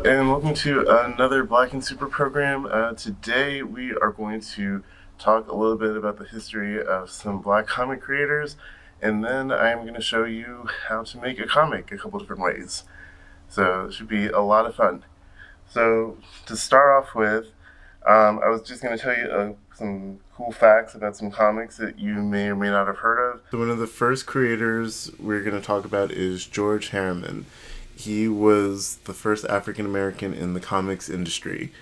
and welcome to another Black and Super program. Today we are going to talk a little bit about the history of some Black comic creators, and then I'm going to show you how to make a comic a couple different ways. So it should be a lot of fun. So to start off with, I was just going to tell you some cool facts about some comics that you may or may not have heard of. So one of the first creators we're going to talk about is George Harriman. He was the first African American in the comics industry,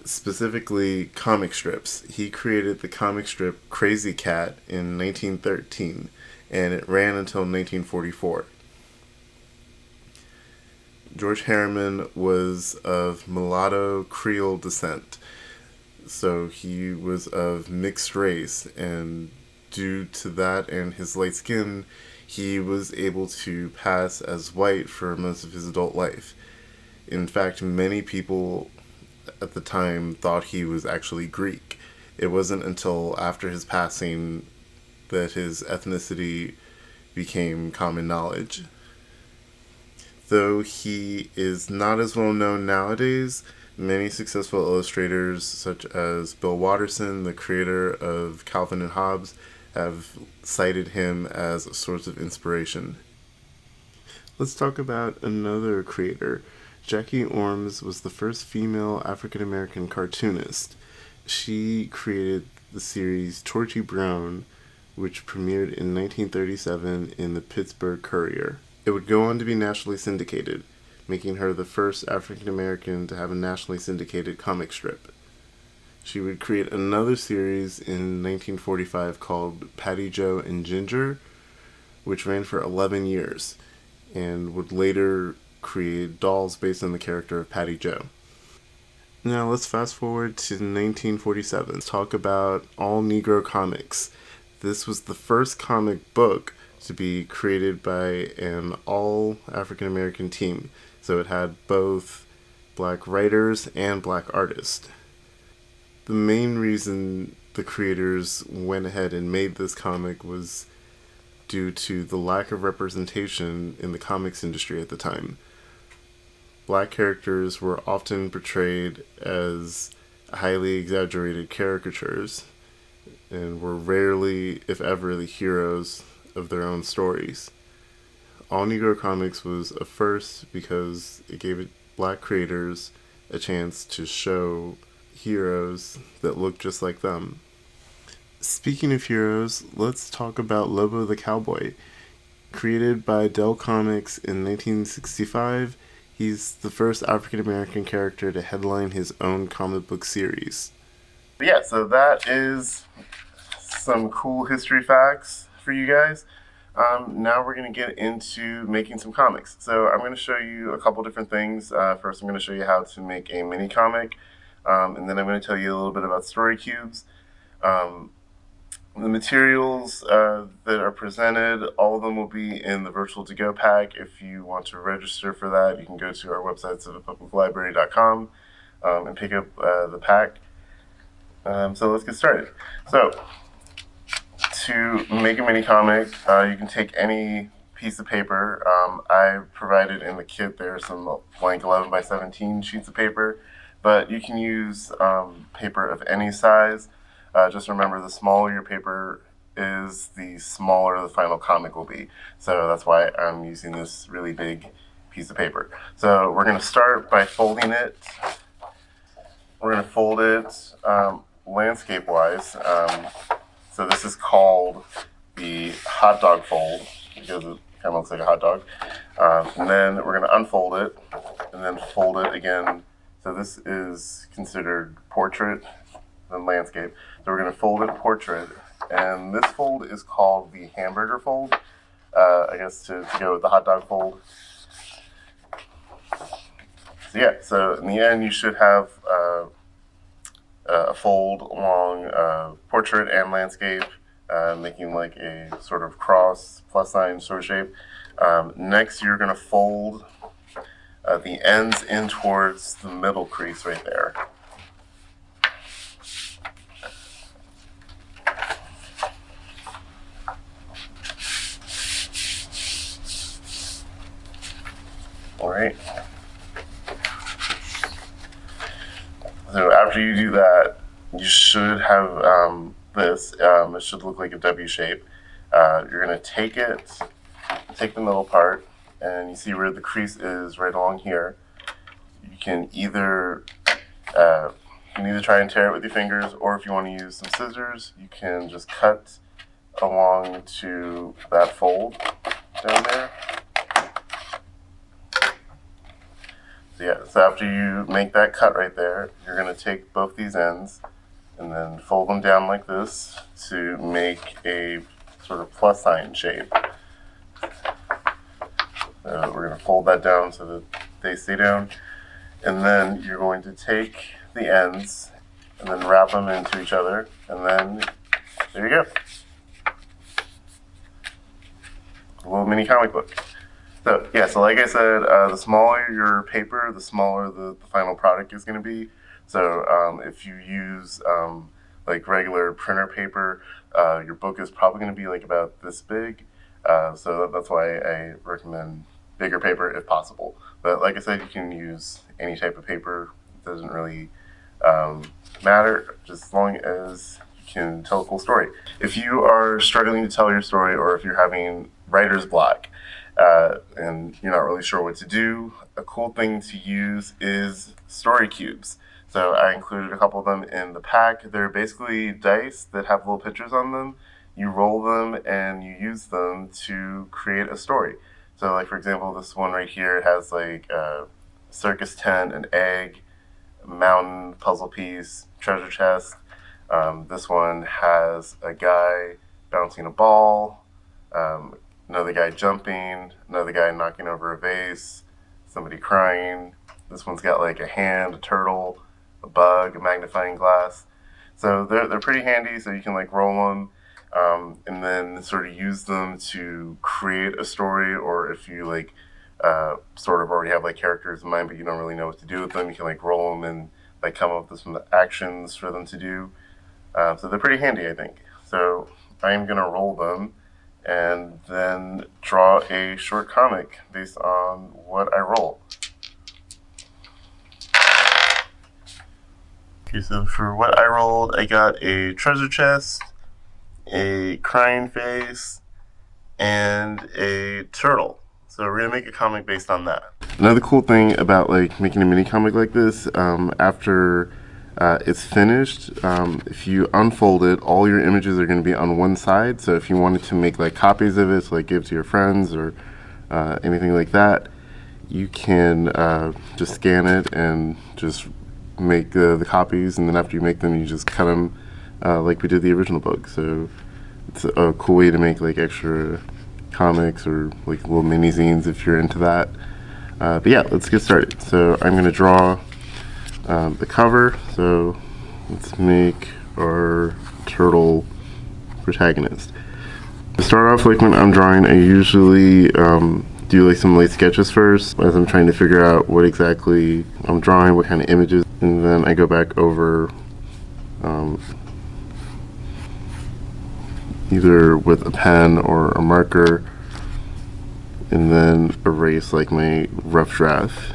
specifically comic strips. He created the comic strip Crazy Cat in 1913, and it ran until 1944. George Harriman was of mulatto Creole descent, so he was of mixed race, and due to that and his light skin, he was able to pass as white for most of his adult life. In fact, many people at the time thought he was actually Greek. It wasn't until after his passing that his ethnicity became common knowledge. Though he is not as well known nowadays, many successful illustrators, such as Bill Watterson, the creator of Calvin and Hobbes, have cited him as a source of inspiration. Let's talk about another creator. Jackie Ormes was the first female African American cartoonist. She created the series Torchy Brown, which premiered in 1937 in the Pittsburgh Courier. It would go on to be nationally syndicated, making her the first African American to have a nationally syndicated comic strip. She would create another series in 1945 called Patty Joe and Ginger, which ran for 11 years, and would later create dolls based on the character of Patty Joe. Now let's fast forward to 1947. Let's talk about All Negro Comics. This was the first comic book to be created by an all African American team, so it had both black writers and black artists. The main reason the creators went ahead and made this comic was due to the lack of representation in the comics industry at the time. Black characters were often portrayed as highly exaggerated caricatures and were rarely, if ever, the heroes of their own stories. All Negro Comics was a first because it gave black creators a chance to show heroes that look just like them. Speaking of heroes, let's talk about Lobo the Cowboy. Created by Dell Comics in 1965, he's the first African American character to headline his own comic book series. Yeah, so that is some cool history facts for you guys. Now we're going to get into making some comics. So I'm going to show you a couple different things. First, I'm going to show you how to make a mini comic. And then I'm going to tell you a little bit about story cubes. The materials that are presented, all of them will be in the Virtual To Go pack. If you want to register for that, you can go to our website, civic.publiclibrary.com, and pick up the pack. So let's get started. So to make a mini comic, you can take any piece of paper. I provided in the kit there some blank 11 by 17 sheets of paper, but you can use paper of any size. Just remember, the smaller your paper is, the smaller the final comic will be. So that's why I'm using this really big piece of paper. So we're going to start by folding it. We're going to fold it landscape-wise. So this is called the hot dog fold because it kind of looks like a hot dog. And then we're going to unfold it and then fold it again. So this is considered portrait and landscape. So we're going to fold it portrait. And this fold is called the hamburger fold, I guess to go with the hot dog fold. So yeah, so in the end you should have a fold along portrait and landscape, making like a sort of cross plus sign sort of shape. Next you're going to fold the ends in towards the middle crease right there. All right. after you do that, you should have this. It should look like a W shape. You're going to take the middle part, and you see where the crease is right along here. You can either try and tear it with your fingers, or if you want to use some scissors, you can just cut along to that fold down there. So after you make that cut right there, you're going to take both these ends and then fold them down like this to make a sort of plus sign shape. So we're going to fold that down so that they stay down. And then you're going to take the ends and then wrap them into each other, and then there you go. A little mini comic book. So yeah, so like I said, the smaller your paper, the smaller the final product is going to be. So if you use like regular printer paper, your book is probably going to be like about this big. So that's why I recommend bigger paper if possible. But like I said, you can use any type of paper. It doesn't really matter, just as long as you can tell a cool story. If you are struggling to tell your story, or if you're having writer's block and you're not really sure what to do, a cool thing to use is story cubes. So I included a couple of them in the pack. They're basically dice that have little pictures on them. You roll them and you use them to create a story. So like for example, this one right here has like a circus tent, an egg, mountain, puzzle piece, treasure chest. This one has a guy bouncing a ball, another guy jumping, another guy knocking over a vase, somebody crying. This one's got like a hand, a turtle, a bug, a magnifying glass. So they're pretty handy, so you can like roll them and then sort of use them to create a story, or if you like sort of already have like characters in mind but you don't really know what to do with them, you can like roll them and like come up with some actions for them to do. So they're pretty handy, I think. So I'm gonna roll them and then draw a short comic based on what I roll. Okay, so for what I rolled, I got a treasure chest, a crying face, and a turtle. So we're gonna make a comic based on that. Another cool thing about like making a mini comic like this, after it's finished, if you unfold it, all your images are going to be on one side. So if you wanted to make like copies of it, so like give to your friends or anything like that, you can just scan it and just make the copies, and then after you make them, you just cut them like we did the original book. So it's a cool way to make like extra comics or like little mini zines if you're into that. But yeah, let's get started. So I'm going to draw the cover. So let's make our turtle protagonist. To start off, like when I'm drawing, I usually do like some light sketches first as I'm trying to figure out what exactly I'm drawing, what kind of images, and then I go back over either with a pen or a marker and then erase like my rough draft.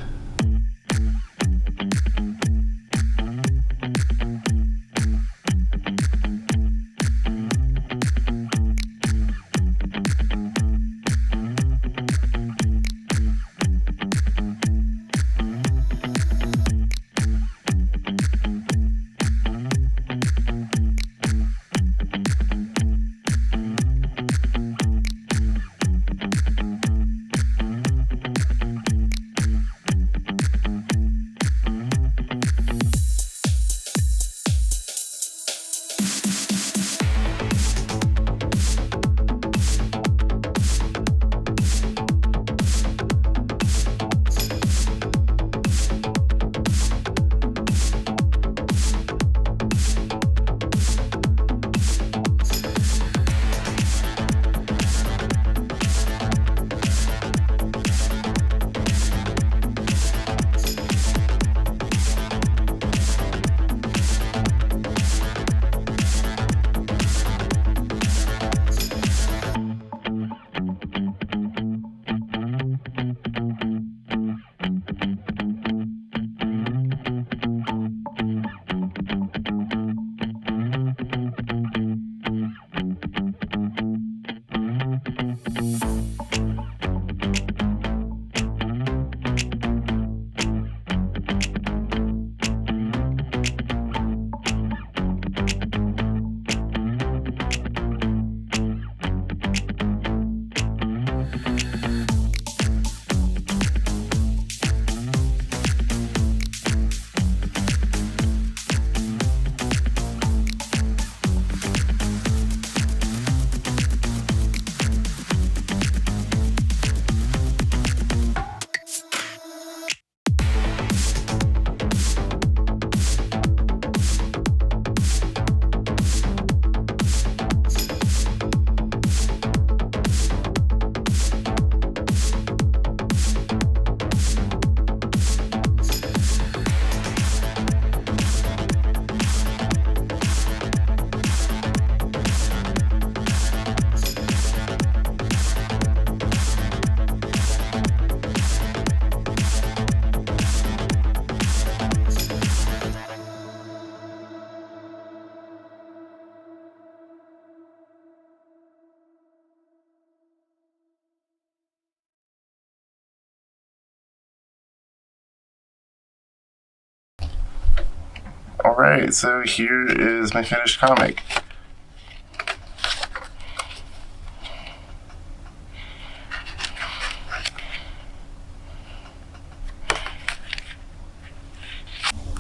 Alright, so here is my finished comic.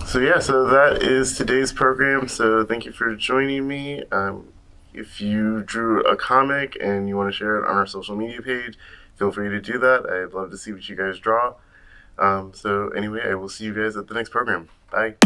So yeah, so that is today's program. So thank you for joining me. If you drew a comic and you want to share it on our social media page, feel free to do that. I'd love to see what you guys draw. So anyway, I will see you guys at the next program. Bye.